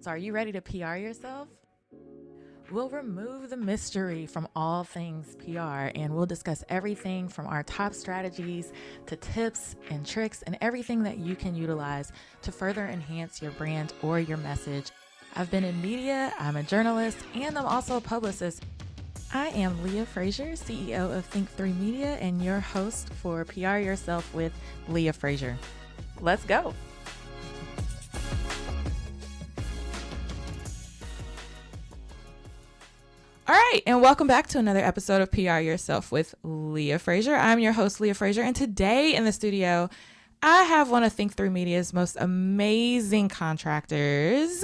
So are you ready to PR yourself? We'll remove the mystery from all things PR, and we'll discuss everything from our top strategies to tips and tricks and everything that you can utilize to further enhance your brand or your message. I've been in media, I'm a journalist, and I'm also a publicist. I am Leah Frazier, CEO of Think3 Media, and your host for PR Yourself with Leah Frazier. Let's go. All right, and welcome back to another episode of PR Yourself with Leah Frazier. I'm your host, Leah Frazier, and today in the studio, I have one of Think3 Media's most amazing contractors,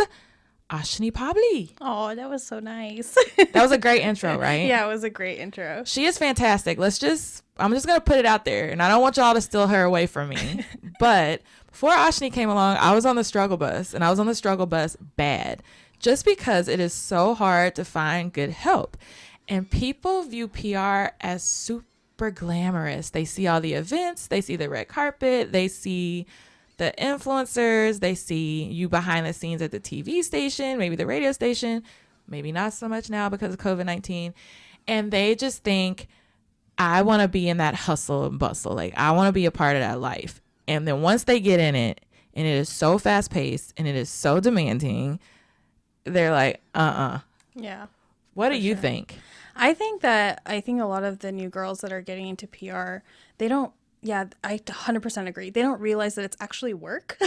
Ashni Pabley. Oh, that was so nice. That was a great intro, right? Yeah, it was a great intro. She is fantastic. I'm just going to put it out there, and I don't want y'all to steal her away from me. But before Ashni came along, I was on the struggle bus, and I was on the struggle bus bad. Just because it is so hard to find good help. And people view PR as super glamorous. They see all the events, they see the red carpet, they see the influencers, they see you behind the scenes at the TV station, maybe the radio station, maybe not so much now because of COVID-19. And they just think, I want to be in that hustle and bustle. Like, I want to be a part of that life. And then once they get in it, and it is so fast paced and it is so demanding, they're like, Yeah. What do you think? I think a lot of the new girls that are getting into PR, they don't, I 100% agree. They don't realize that it's actually work.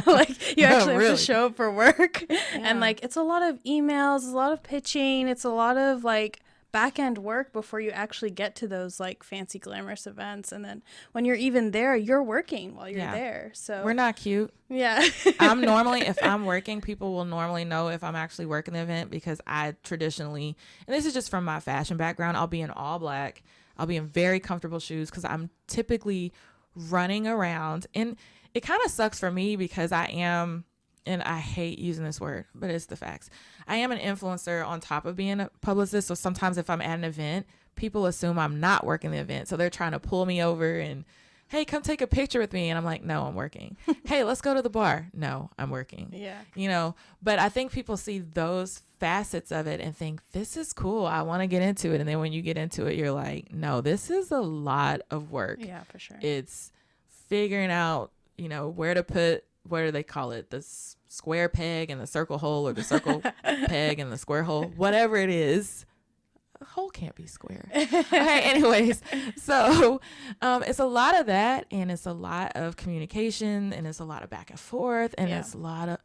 Like, you actually have to show up for work. Yeah. And like, it's a lot of emails, it's a lot of pitching, it's a lot of like back end work before you actually get to those like fancy glamorous events. And then when you're even there, you're working while you're there. So we're not cute. Yeah. I'm normally, if I'm working, people will normally know if I'm actually working the event because I traditionally, and this is just from my fashion background, I'll be in all black. I'll be in very comfortable shoes because I'm typically running around. And it kind of sucks for me because I am, and I hate using this word, but it's the facts. I am an influencer on top of being a publicist. So sometimes if I'm at an event, people assume I'm not working the event. So they're trying to pull me over and, hey, come take a picture with me. And I'm like, no, I'm working. Hey, let's go to the bar. No, I'm working. Yeah. You know, but I think people see those facets of it and think, this is cool. I want to get into it. And then when you get into it, you're like, no, this is a lot of work. Yeah, for sure. It's figuring out, you know, where to put, what do they call it? The square peg and the circle hole, or the circle peg and the square hole, whatever it is. A hole can't be square. Okay, anyways, so it's a lot of that, and it's a lot of communication, and it's a lot of back and forth, and it's a lot of,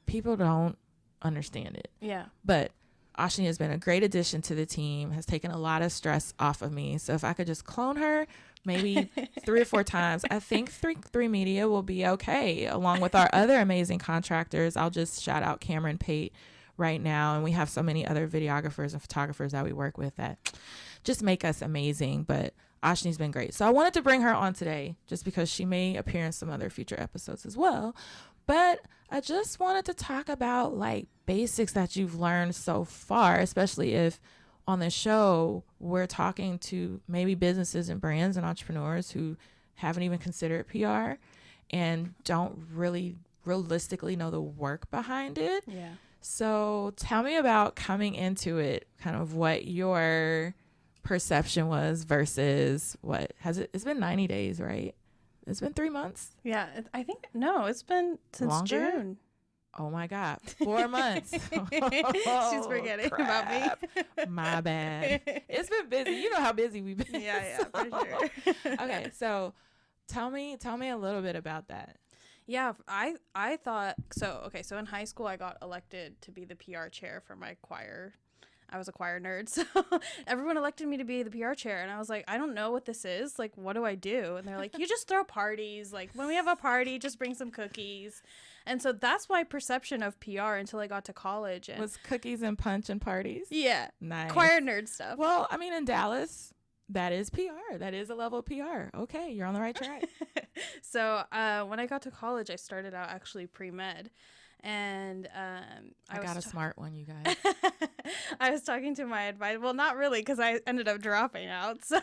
people don't understand it. Yeah. But Ashni has been a great addition to the team, has taken a lot of stress off of me. So if I could just clone her maybe 3 or 4 times, I think Think3 Media will be okay, along with our other amazing contractors. I'll just shout out Cameron Pate right now, and we have so many other videographers and photographers that we work with that just make us amazing. But Ashni's been great. So I wanted to bring her on today just because she may appear in some other future episodes as well. But I just wanted to talk about like basics that you've learned so far, especially if on the show we're talking to maybe businesses and brands and entrepreneurs who haven't even considered PR and don't really realistically know the work behind it. Yeah. So tell me about coming into it, kind of what your perception was versus it's been 90 days, right? It's been 3 months. Yeah. I think, no, it's been since Longer? June. Oh my God. 4 months. She's forgetting about me. My bad. It's been busy. You know how busy we've been. Yeah, for sure. Okay. So tell me a little bit about that. Yeah, I thought so. Okay, so in high school, I got elected to be the PR chair for my choir. I was a choir nerd, so everyone elected me to be the PR chair, and I was like, I don't know what this is. Like, what do I do? And they're like, you just throw parties. Like, when we have a party, just bring some cookies. And so that's my perception of PR until I got to college. And was cookies and punch and parties? Yeah, nice. Choir nerd stuff. Well, I mean, in Dallas, that is PR. That is a level of PR. Okay, you're on the right track. So when I got to college, I started out actually pre-med. And I got a smart one, you guys. I was talking to my advisor. Well, not really, because I ended up dropping out. So,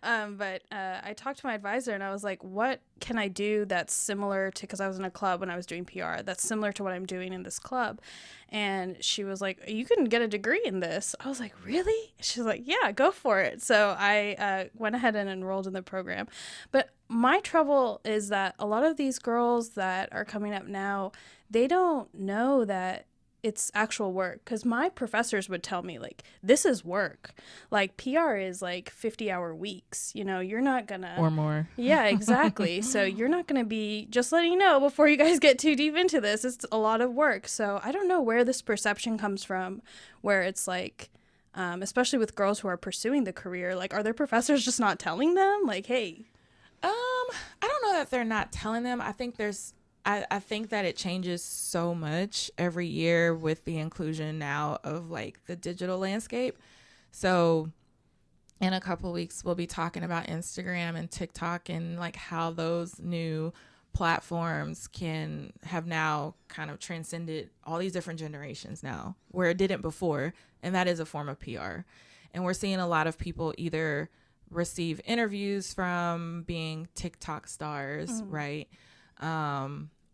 But I talked to my advisor and I was like, what can I do that's similar to, because I was in a club when I was doing PR, that's similar to what I'm doing in this club. And she was like, you can get a degree in this. I was like, really? She's like, yeah, go for it. So I went ahead and enrolled in the program. But my trouble is that a lot of these girls that are coming up now, they don't know that it's actual work, because my professors would tell me, like, this is work. Like, PR is like 50-hour weeks. You know, you're not gonna, or more. Yeah, exactly. So you're not gonna be, just letting you know before you guys get too deep into this, it's a lot of work. So I don't know where this perception comes from, where it's like, especially with girls who are pursuing the career, like, are their professors just not telling them, like, hey? I don't know that they're not telling them. I think I think that it changes so much every year with the inclusion now of like the digital landscape. So in a couple of weeks, we'll be talking about Instagram and TikTok and like how those new platforms can have now kind of transcended all these different generations now, where it didn't before. And that is a form of PR. And we're seeing a lot of people either receive interviews from being TikTok stars, right?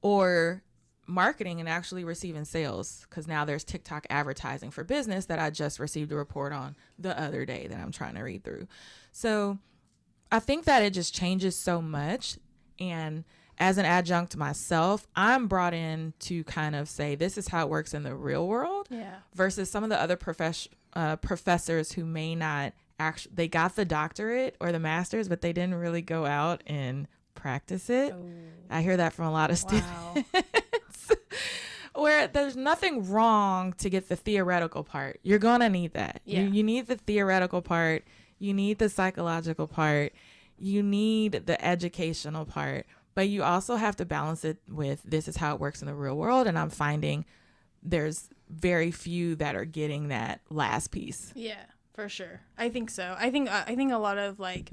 Or marketing and actually receiving sales, because now there's TikTok advertising for business that I just received a report on the other day that I'm trying to read through. So I think that it just changes so much. And as an adjunct myself, I'm brought in to kind of say, this is how it works in the real world, versus some of the other professors who may not actually, they got the doctorate or the master's, but they didn't really go out and practice it. Oh. I hear that from a lot of students. Where there's nothing wrong to get the theoretical part. You're going to need that. Yeah. You need the theoretical part. You need the psychological part. You need the educational part. But you also have to balance it with, this is how it works in the real world. And I'm finding there's very few that are getting that last piece. Yeah, for sure. I think so. I think a lot of like,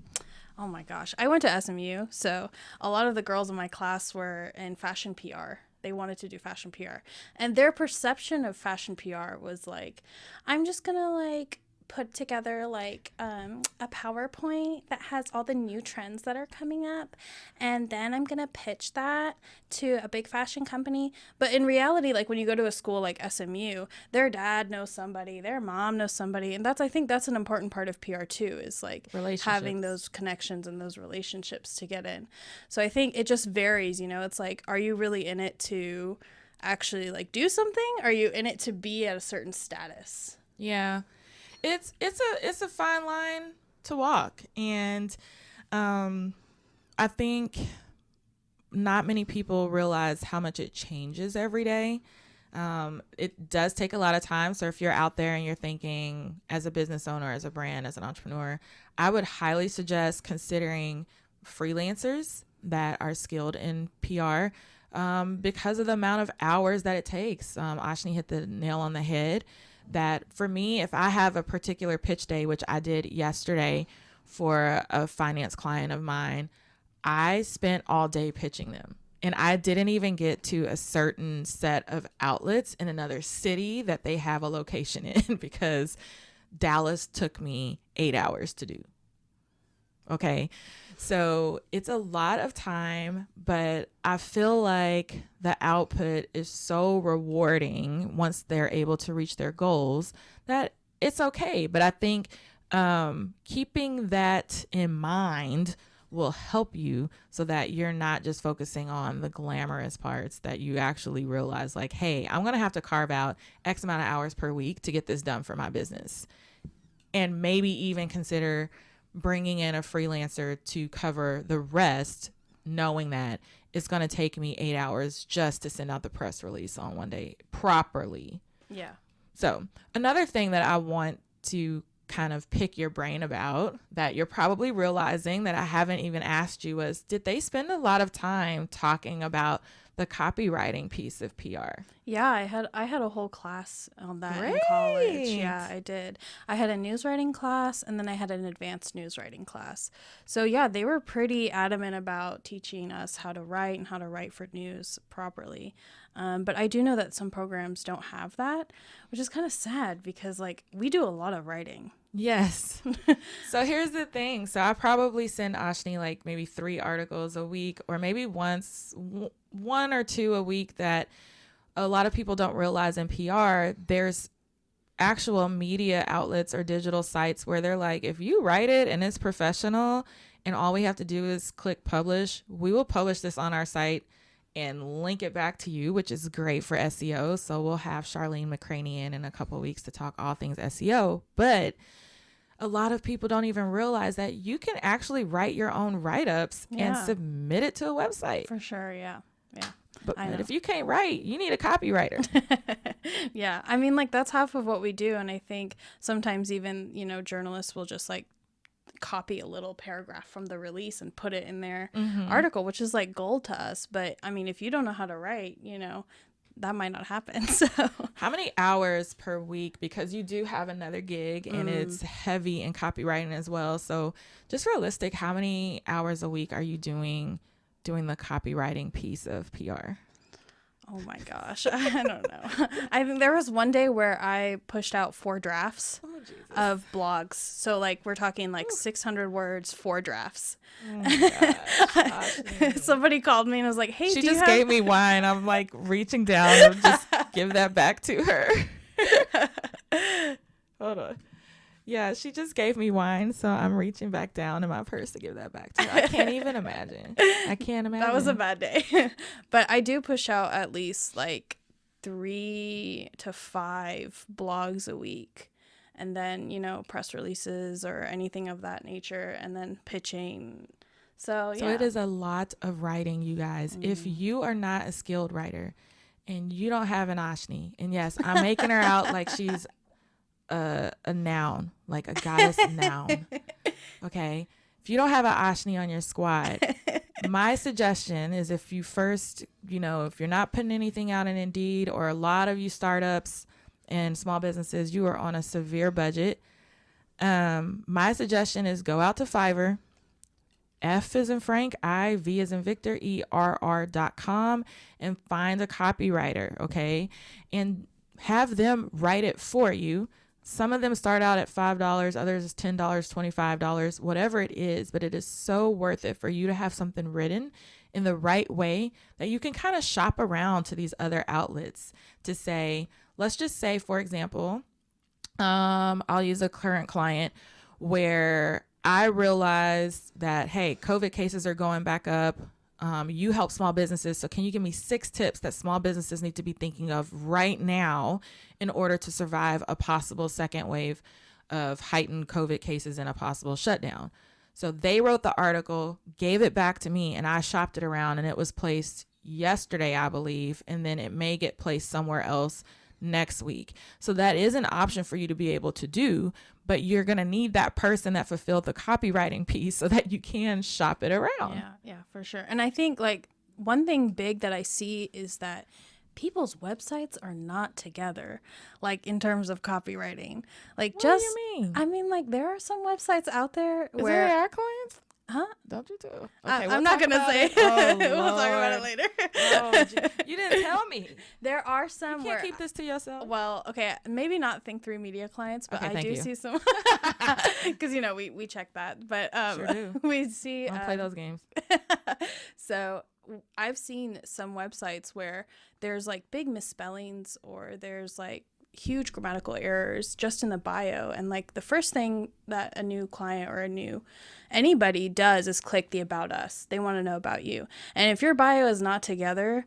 oh my gosh, I went to SMU, so a lot of the girls in my class were in fashion PR. They wanted to do fashion PR. And their perception of fashion PR was like, I'm just going to like put together like a PowerPoint that has all the new trends that are coming up, and then I'm gonna pitch that to a big fashion company. But in reality, like when you go to a school like SMU, their dad knows somebody, their mom knows somebody, and I think that's an important part of PR too, is like having those connections and those relationships to get in. So I think it just varies, you know. It's like, are you really in it to actually like do something? Are you in it to be at a certain status? Yeah. It's a fine line to walk, and I think not many people realize how much it changes every day. It does take a lot of time. So if you're out there and you're thinking as a business owner, as a brand, as an entrepreneur, I would highly suggest considering freelancers that are skilled in PR, because of the amount of hours that it takes. Ashni hit the nail on the head. That for me, if I have a particular pitch day, which I did yesterday for a finance client of mine, I spent all day pitching them. And I didn't even get to a certain set of outlets in another city that they have a location in, because Dallas took me 8 hours to do. Okay. So it's a lot of time, but I feel like the output is so rewarding once they're able to reach their goals that it's okay. But I think keeping that in mind will help you so that you're not just focusing on the glamorous parts, that you actually realize like, hey, I'm going to have to carve out X amount of hours per week to get this done for my business. And maybe even consider bringing in a freelancer to cover the rest, knowing that it's going to take me 8 hours just to send out the press release on one day properly. Yeah. So another thing that I want to kind of pick your brain about that you're probably realizing that I haven't even asked you was, did they spend a lot of time talking about the copywriting piece of PR? Yeah, I had a whole class on that in college. Yeah, I did. I had a news writing class, and then I had an advanced news writing class. So yeah, they were pretty adamant about teaching us how to write and how to write for news properly. But I do know that some programs don't have that, which is kind of sad, because like we do a lot of writing. Yes. So here's the thing. So I probably send Ashni like maybe 3 articles a week, or maybe one or two a week, that a lot of people don't realize in PR. There's actual media outlets or digital sites where they're like, if you write it and it's professional and all we have to do is click publish, we will publish this on our site and link it back to you, which is great for SEO. So we'll have Charlene McCraney in a couple of weeks to talk all things SEO. But a lot of people don't even realize that you can actually write your own write-ups and submit it to a website. For sure. Yeah. But if you can't write, you need a copywriter. Yeah. I mean, like, that's half of what we do. And I think sometimes even, journalists will just like copy a little paragraph from the release and put it in their article, which is like gold to us. But I mean, if you don't know how to write, that might not happen. So how many hours per week, because you do have another gig and it's heavy in copywriting as well. So just realistic, how many hours a week are you doing the copywriting piece of PR? Oh my gosh. I don't know. I think there was one day where I pushed out 4 drafts of blogs. So like we're talking like 600 words, 4 drafts. Oh my gosh. Somebody called me and was like, hey, she just gave me wine. I'm like reaching down to just give that back to her. Hold on. Yeah, she just gave me wine, so I'm reaching back down in my purse to give that back to her. I can't even imagine. I can't imagine. That was a bad day. But I do push out at least like 3 to 5 blogs a week. And then, press releases or anything of that nature, and then pitching. So it is a lot of writing, you guys. If you are not a skilled writer and you don't have an Ashni, and yes, I'm making her out like she's a noun, like a goddess noun. Okay. If you don't have an Ashni on your squad, my suggestion is, if you first, if you're not putting anything out in Indeed, or a lot of you startups and small businesses, you are on a severe budget. My suggestion is go out to Fiverr, F as in Frank, I, V as in Victor, ERR.com, and find a copywriter. Okay. And have them write it for you. Some of them start out at $5, others is $10, $25, whatever it is, but it is so worth it for you to have something written in the right way that you can kind of shop around to these other outlets to say, let's just say, for example, I'll use a current client where I realized that, hey, COVID cases are going back up. You help small businesses. So can you give me 6 tips that small businesses need to be thinking of right now in order to survive a possible second wave of heightened COVID cases and a possible shutdown? So they wrote the article, gave it back to me, and I shopped it around, and it was placed yesterday, I believe. And then it may get placed somewhere else next week. So that is an option for you to be able to do, but you're going to need that person that fulfilled the copywriting piece so that you can shop it around. Yeah, for sure. And I think like one thing big that I see is that people's websites are not together, like in terms of copywriting. Like, what do you mean? I mean, like there are some websites out there where our clients. Huh? Don't you too? Okay, I'm not going to say. Oh, we'll talk about it later. You didn't tell me. There are some You can't keep this to yourself. Well, okay, maybe not Think3 Media clients, but I do see some. Because, we check that. But sure do. We see. Don't play those games. So I've seen some websites where there's like big misspellings, or there's like huge grammatical errors just in the bio, and like the first thing that a new client or anybody does is click the About Us. They want to know about you, and if your bio is not together,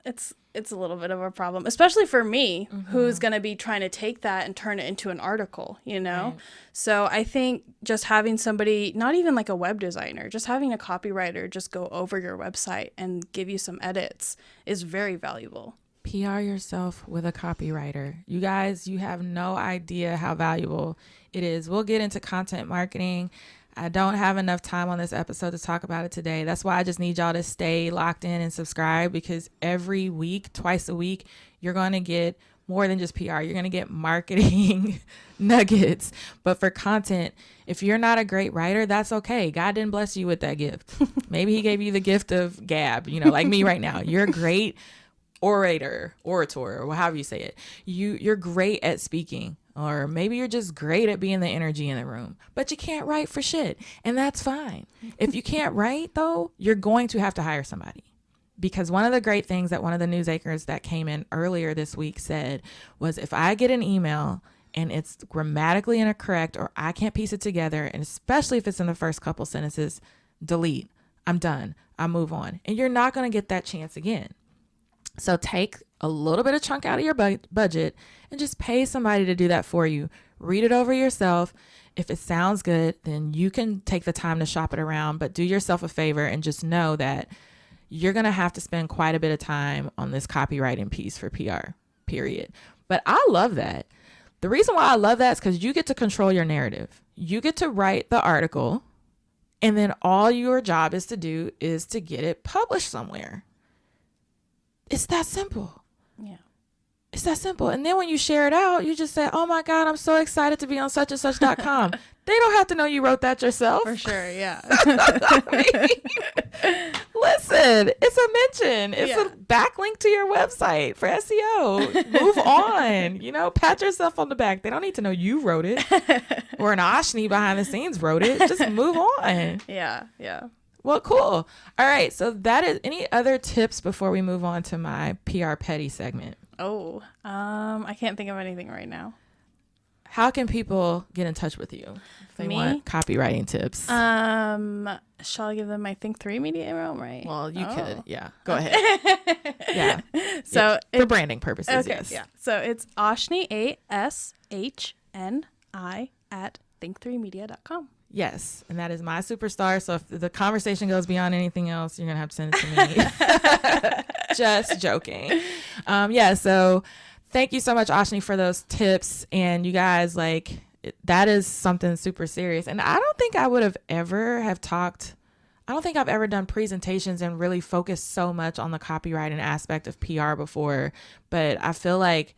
it's a little bit of a problem, especially for me, who's going to be trying to take that and turn it into an article, Right. So I think just having somebody, not even like a web designer, just having a copywriter just go over your website and give you some edits is very valuable. PR yourself with a copywriter. You guys, you have no idea how valuable it is. We'll get into content marketing. I don't have enough time on this episode to talk about it today. That's why I just need y'all to stay locked in and subscribe, because every week, twice a week, you're going to get more than just PR. You're going to get marketing nuggets. But for content, if you're not a great writer, that's okay. God didn't bless you with that gift. Maybe he gave you the gift of gab, like me right now. You're great. orator, or however you say it. You're great at speaking, or maybe you're just great at being the energy in the room, but you can't write for shit. And that's fine. If you can't write though, you're going to have to hire somebody. Because one of the great things that one of the news anchors that came in earlier this week said was, if I get an email and it's grammatically incorrect, or I can't piece it together, and especially if it's in the first couple sentences, delete. I'm done. I move on. And you're not going to get that chance again. So take a little bit of chunk out of your budget and just pay somebody to do that for you. Read it over yourself. If it sounds good, then you can take the time to shop it around, but do yourself a favor and just know that you're going to have to spend quite a bit of time on this copywriting piece for PR, period. But I love that. The reason why I love that is because you get to control your narrative. You get to write the article, and then all your job is to do is to get it published somewhere. It's that simple. Yeah. It's that simple. And then when you share it out, you just say, oh my God, I'm so excited to be on such and such.com. They don't have to know you wrote that yourself. For sure, yeah. Listen, it's a mention. It's a backlink to your website for SEO. Move on. Pat yourself on the back. They don't need to know you wrote it or an Ashni behind the scenes wrote it. Just move on. Yeah. Well, cool. All right. So that is, any other tips before we move on to my PR Petty segment? Oh, I can't think of anything right now. How can people get in touch with you if they want copywriting tips? Shall I give them my Think 3 Media email, right? Well, you could. Yeah. Go ahead. Yeah. So for branding purposes, okay, yes. Yeah. So it's Ashni, ASHNI at think3media.com. Yes. And that is my superstar. So if the conversation goes beyond anything else, you're going to have to send it to me. Just joking. So thank you so much, Ashni, for those tips. And you guys, that is something super serious. And I don't think I would have ever I don't think I've ever done presentations and really focused so much on the copywriting aspect of PR before. But I feel like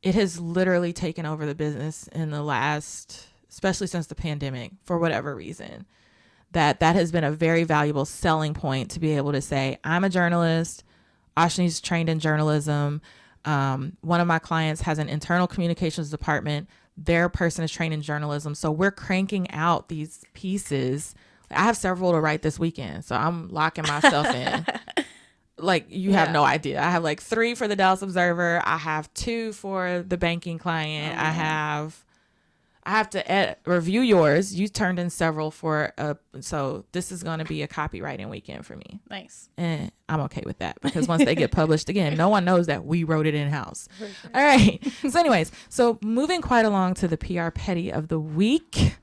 it has literally taken over the business in the last, especially since the pandemic, for whatever reason. That has been a very valuable selling point to be able to say, I'm a journalist. Ashni's trained in journalism. One of my clients has an internal communications department. Their person is trained in journalism. So we're cranking out these pieces. I have several to write this weekend, so I'm locking myself in. You have no idea. I have 3 for the Dallas Observer. I have 2 for the banking client. I have to review yours. You turned in several so this is going to be a copywriting weekend for me. Nice. And I'm okay with that, because once they get published again, no one knows that we wrote it in-house. Sure. All right. So anyways, moving quite along to the PR Petty of the week.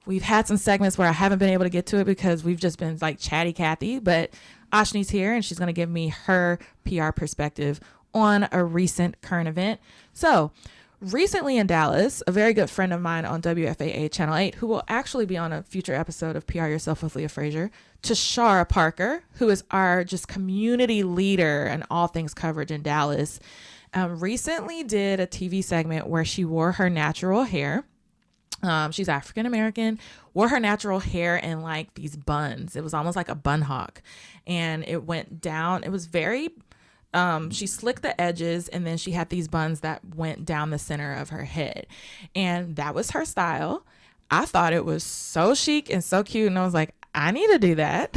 We've had some segments where I haven't been able to get to it because we've just been chatty Cathy, but Ashni's here and she's going to give me her PR perspective on a recent current event. So recently in Dallas, a very good friend of mine on WFAA Channel 8, who will actually be on a future episode of PR Yourself with Leah Frazier, Tashara Parker, who is our just community leader and all things coverage in Dallas, recently did a TV segment where she wore her natural hair. She's African-American, wore her natural hair in these buns. It was almost like a bun hawk, and it went down. It was very, she slicked the edges, and then she had these buns that went down the center of her head, and that was her style. I thought it was so chic and so cute, and I was like, I need to do that.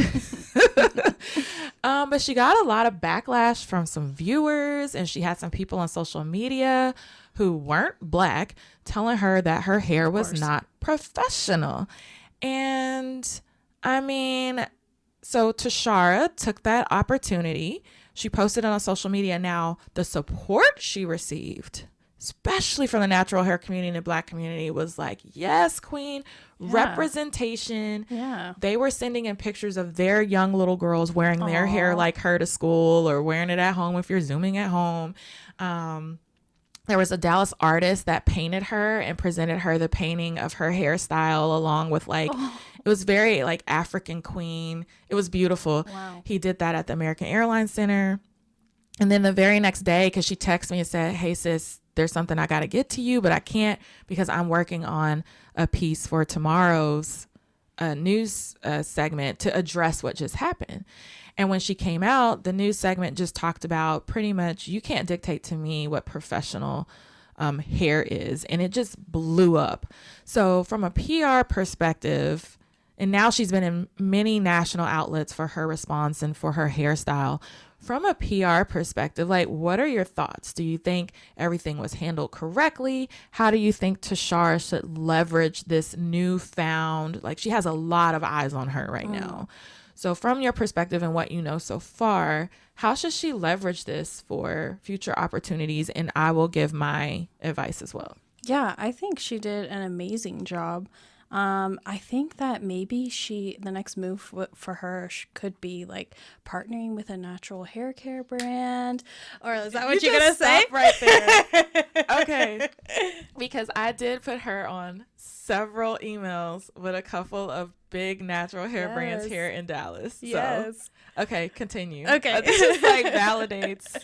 But she got a lot of backlash from some viewers, and she had some people on social media who weren't Black telling her that her hair was not professional. And so Tashara took that opportunity. She posted on social media. Now, the support she received, especially from the natural hair community and the Black community, was yes, queen, representation. Yeah. They were sending in pictures of their young little girls wearing their hair like her to school, or wearing it at home if you're Zooming at home. There was a Dallas artist that painted her and presented her the painting of her hairstyle along with it was very African queen. It was beautiful. Wow. He did that at the American Airlines Center. And then the very next day, because she texted me and said, hey sis, there's something I got to get to you, but I can't because I'm working on a piece for tomorrow's news segment to address what just happened. And when she came out, the news segment just talked about pretty much, you can't dictate to me what professional hair is. And it just blew up. So from a PR perspective, and now she's been in many national outlets for her response and for her hairstyle. From a PR perspective, like, what are your thoughts? Do you think everything was handled correctly? How do you think Tashara should leverage this newfound, like, she has a lot of eyes on her right now. So from your perspective and what you know so far, how should she leverage this for future opportunities? And I will give my advice as well. Yeah, I think she did an amazing job. I think that maybe the next move for her could be like partnering with a natural hair care brand. Or is that what you're going to say? Right there. Okay. Because I did put her on several emails with a couple of big natural hair brands here in Dallas. Yes. So, okay, continue. Okay. This just like validates.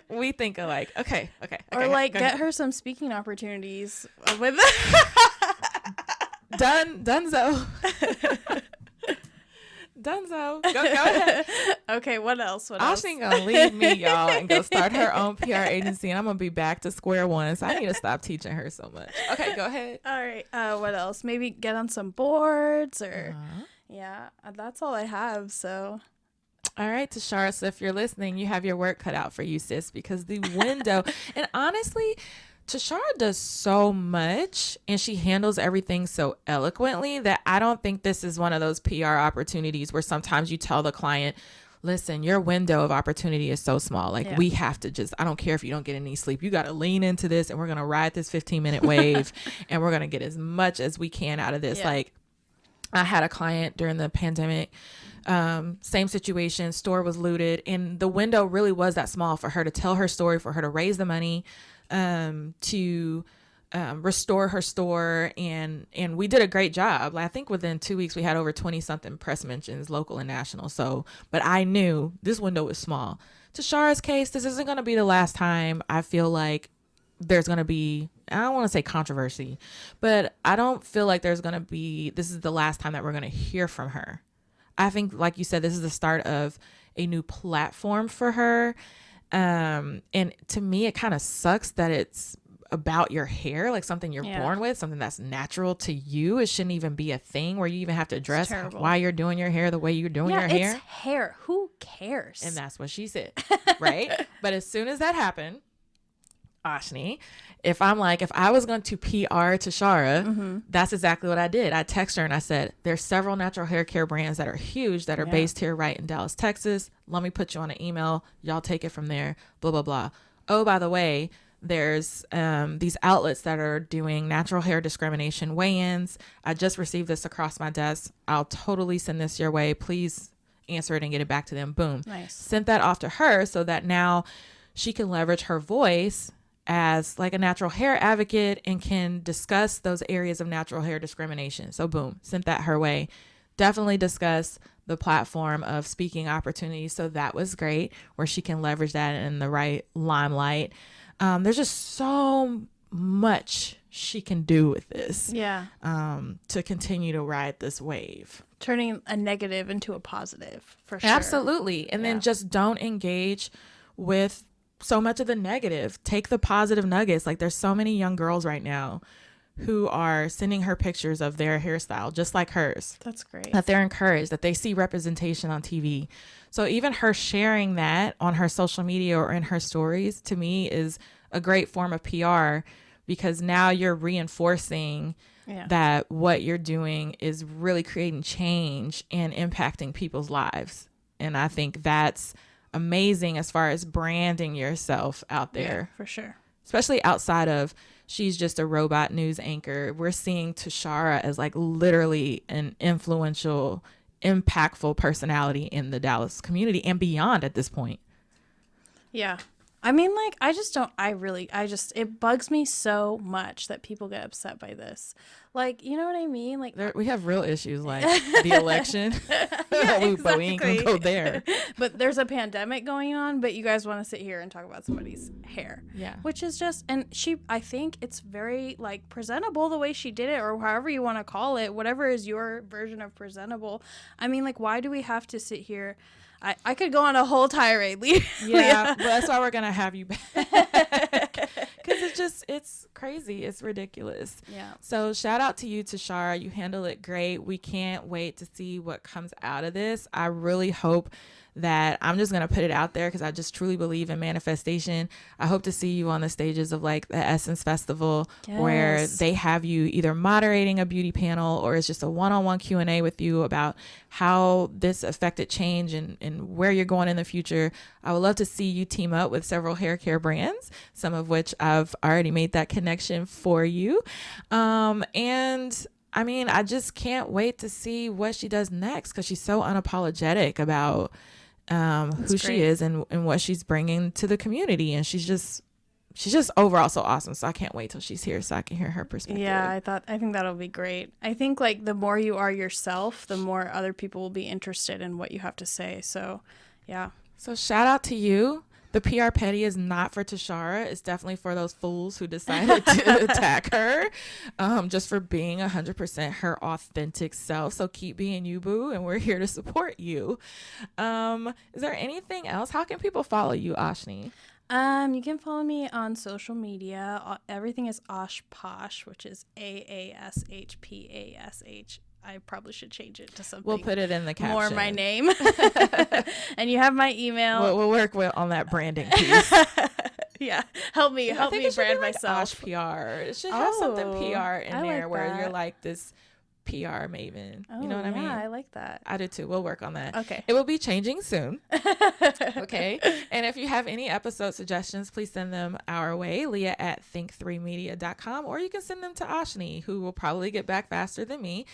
We think alike. Okay. Or like get her some speaking opportunities with Dunzo. Dunzo. Go ahead. Okay, what else? Ashni gonna leave me, y'all, and go start her own PR agency, and I'm gonna be back to square one. So I need to stop teaching her so much. Okay, go ahead. All right. What else? Maybe get on some boards or yeah, that's all I have. So. All right, Tashara. So if you're listening, you have your work cut out for you, sis, because the window, and honestly, Tashara does so much and she handles everything so eloquently that I don't think this is one of those PR opportunities where sometimes you tell the client, listen, your window of opportunity is so small. Like we have to just, I don't care if you don't get any sleep. You got to lean into this and we're going to ride this 15-minute wave and we're going to get as much as we can out of this. Yeah. Like I had a client during the pandemic, same situation, store was looted and the window really was that small for her to tell her story, for her to raise the money, to restore her store, and we did a great job. I think within 2 weeks we had over 20 something press mentions, local and national. So, but I knew this window was small. Tashara's case, this isn't going to be the last time. I feel like there's going to be, I don't want to say controversy, but I don't feel like there's going to be, this is the last time that we're going to hear from her. I think, like you said, this is the start of a new platform for her. And to me, it kind of sucks that it's about your hair, like something you're born with, something that's natural to you. It shouldn't even be a thing where you even have to address why you're doing your hair the way you're doing your hair. It's hair. Who cares? And that's what she said, right? But as soon as that happened, Ashni, if I was going to PR Tashara, that's exactly what I did. I texted her and I said, there's several natural hair care brands that are huge that are based here right in Dallas, Texas. Let me put you on an email. Y'all take it from there, blah, blah, blah. Oh, by the way, there's these outlets that are doing natural hair discrimination weigh-ins. I just received this across my desk. I'll totally send this your way. Please answer it and get it back to them. Boom. Nice. Sent that off to her so that now she can leverage her voice as like a natural hair advocate and can discuss those areas of natural hair discrimination. So boom, sent that her way. Definitely discuss the platform of speaking opportunities. So that was great, where she can leverage that in the right limelight. There's just so much she can do with this. Yeah. To continue to ride this wave. Turning a negative into a positive, for sure. Absolutely. And then just don't engage with so much of the negative. Take the positive nuggets. Like there's so many young girls right now who are sending her pictures of their hairstyle just like hers. That's great. That they're encouraged, that they see representation on TV. So even her sharing that on her social media or in her stories, to me, is a great form of PR, because now you're reinforcing that what you're doing is really creating change and impacting people's lives. And I think that's amazing as far as branding yourself out there. Yeah, for sure. Especially outside of, she's just a robot news anchor. We're seeing Tashara as like literally an influential, impactful personality in the Dallas community and beyond at this point. Yeah. I mean, like, it bugs me so much that people get upset by this. Like, you know what I mean? Like, we have real issues like the election. But we ain't gonna go there. But there's a pandemic going on, but you guys want to sit here and talk about somebody's hair. Yeah. Which is just, and I think it's very, like, presentable the way she did it, or however you want to call it, whatever is your version of presentable. I mean, like, why do we have to sit here? I could go on a whole tirade. Yeah, but that's why we're going to have you back. Because it's crazy. It's ridiculous. Yeah. So shout out to you, Tashara. You handle it great. We can't wait to see what comes out of this. I really hope that I'm just going to put it out there because I just truly believe in manifestation. I hope to see you on the stages of like the Essence Festival where they have you either moderating a beauty panel or it's just a one-on-one Q&A with you about how this affected change and where you're going in the future. I would love to see you team up with several hair care brands, some of which I've already made that connection for you. And I mean, I just can't wait to see what she does next because she's so unapologetic about who she is and what she's bringing to the community. And she's just overall so awesome. So I can't wait till she's here so I can hear her perspective. Yeah, I think that'll be great. I think like the more you are yourself, the more other people will be interested in what you have to say. So yeah. So shout out to you. The PR Petty is not for Tashara. It's definitely for those fools who decided to attack her just for being 100% her authentic self. So keep being you, boo, and we're here to support you. Is there anything else? How can people follow you, Ashni? You can follow me on social media. Everything is Osh Posh, which is AASHPASH. I probably should change it to something. We'll put it in the caption. More my name. And you have my email. We'll work on that branding piece. Yeah. Help me brand myself. Osh PR. It should have something PR in there like where that. you're like this PR maven. Oh, you know what I mean? Yeah, I like that. I do too. We'll work on that. Okay. It will be changing soon. Okay. And if you have any episode suggestions, please send them our way, Leah at think3media.com, or you can send them to Ashni, who will probably get back faster than me,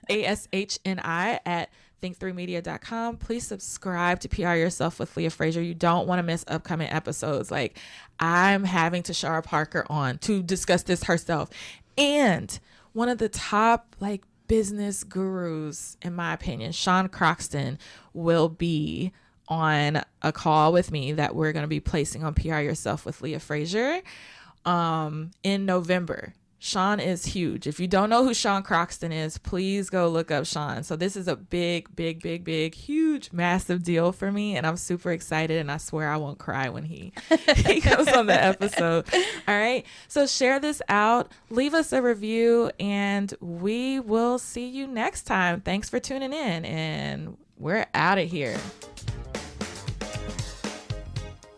ASHNI at think3media.com. Please subscribe to PR Yourself with Leah Frazier. You don't want to miss upcoming episodes. Like I'm having Tashara Parker on to discuss this herself. And one of the top like business gurus, in my opinion, Sean Croxton, will be on a call with me that we're going to be placing on PR Yourself with Leah Frazier in November. Sean is huge. If you don't know who Sean Croxton is, please go look up Sean. So this is a big, huge, massive deal for me. And I'm super excited. And I swear I won't cry when he comes on the episode. All right. So share this out. Leave us a review. And we will see you next time. Thanks for tuning in. And we're out of here.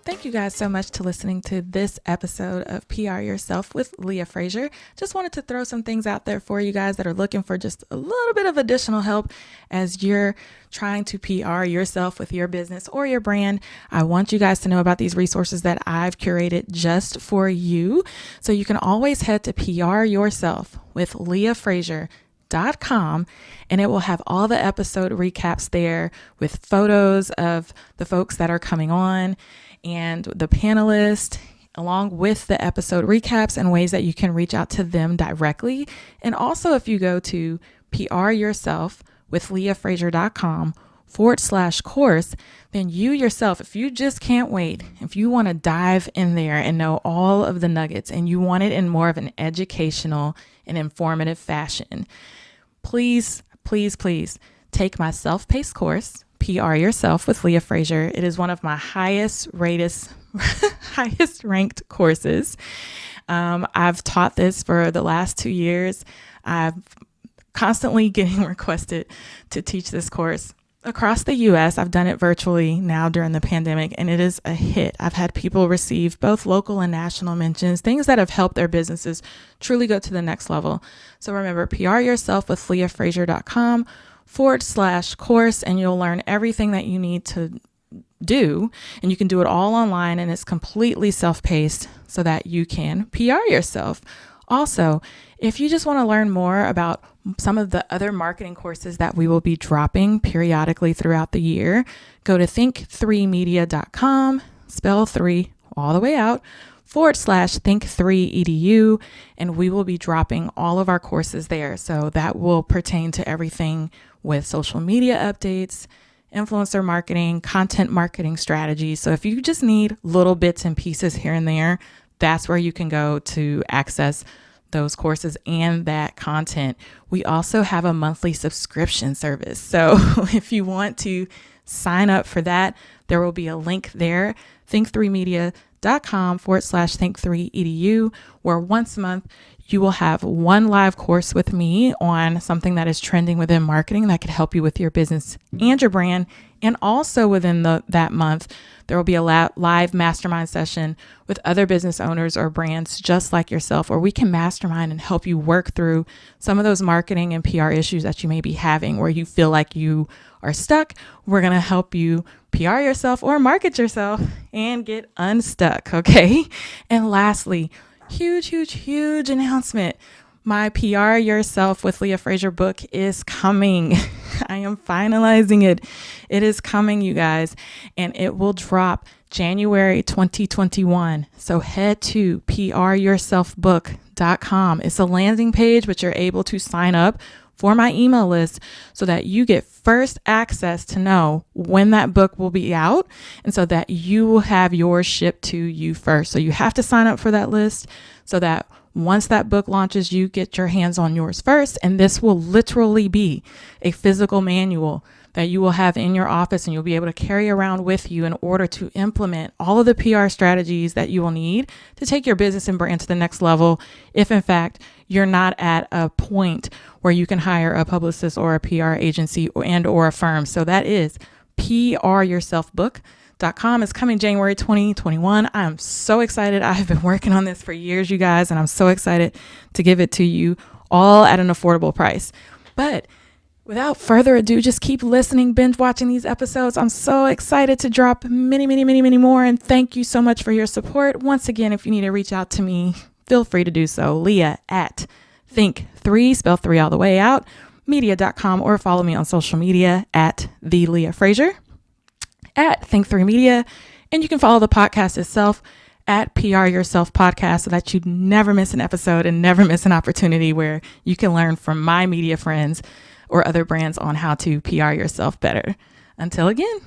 Thank you guys so much to listening to this episode of PR Yourself with Leah Frazier. Just wanted to throw some things out there for you guys that are looking for just a little bit of additional help as you're trying to PR yourself with your business or your brand. I want you guys to know about these resources that I've curated just for you. So you can always head to PR Yourself with Leah Frazier.com, and it will have all the episode recaps there with photos of the folks that are coming on and the panelists, along with the episode recaps and ways that you can reach out to them directly. And also, if you go to PR Yourself with leahfrazier.com/course, then you yourself, if you just can't wait, if you want to dive in there and know all of the nuggets and you want it in more of an educational and informative fashion, please take my self-paced course, PR Yourself with Leah Frazier. It is one of my highest ranked courses. I've taught this for the last 2 years. I'm constantly getting requested to teach this course across the US. I've done it virtually now during the pandemic, and it is a hit. I've had people receive both local and national mentions, things that have helped their businesses truly go to the next level. So remember, PR Yourself with leahfrazier.com/course, and you'll learn everything that you need to do. And you can do it all online, and it's completely self-paced so that you can PR yourself. Also, if you just want to learn more about some of the other marketing courses that we will be dropping periodically throughout the year, go to think3media.com, spell 3 all the way out, /think3edu, and we will be dropping all of our courses there. So that will pertain to everything with social media updates, influencer marketing, content marketing strategies. So if you just need little bits and pieces here and there, that's where you can go to access those courses and that content. We also have a monthly subscription service. So if you want to sign up for that. There will be a link there, think3media.com/think3edu, where once a month you will have one live course with me on something that is trending within marketing that could help you with your business and your brand. And also within that month, there will be a live mastermind session with other business owners or brands just like yourself, where we can mastermind and help you work through some of those marketing and PR issues that you may be having where you feel like you are stuck. We're going to help you PR yourself or market yourself and get unstuck. Okay. And lastly, huge announcement. My PR Yourself with Leah Frazier book is coming. I am finalizing it. It is coming, you guys, and it will drop January 2021. So head to pryourselfbook.com. It's a landing page, but you're able to sign up for my email list so that you get first access to know when that book will be out, and so that you will have yours shipped to you first. So you have to sign up for that list so that once that book launches, you get your hands on yours first. And this will literally be a physical manual that you will have in your office, and you'll be able to carry around with you in order to implement all of the PR strategies that you will need to take your business and brand to the next level. If in fact you're not at a point where you can hire a publicist or a PR agency or a firm. So that is pryourselfbook.com. It's coming January 2021. I'm so excited. I have been working on this for years, you guys, and I'm so excited to give it to you all at an affordable price. But without further ado, just keep listening, binge watching these episodes. I'm so excited to drop many more. And thank you so much for your support. Once again, if you need to reach out to me, feel free to do so. Leah at think3, spell 3 all the way out, media.com, or follow me on social media at the Leah Frazier, at Think3Media. And you can follow the podcast itself at PR Yourself Podcast so that you never miss an episode and never miss an opportunity where you can learn from my media friends or other brands on how to PR yourself better. Until again.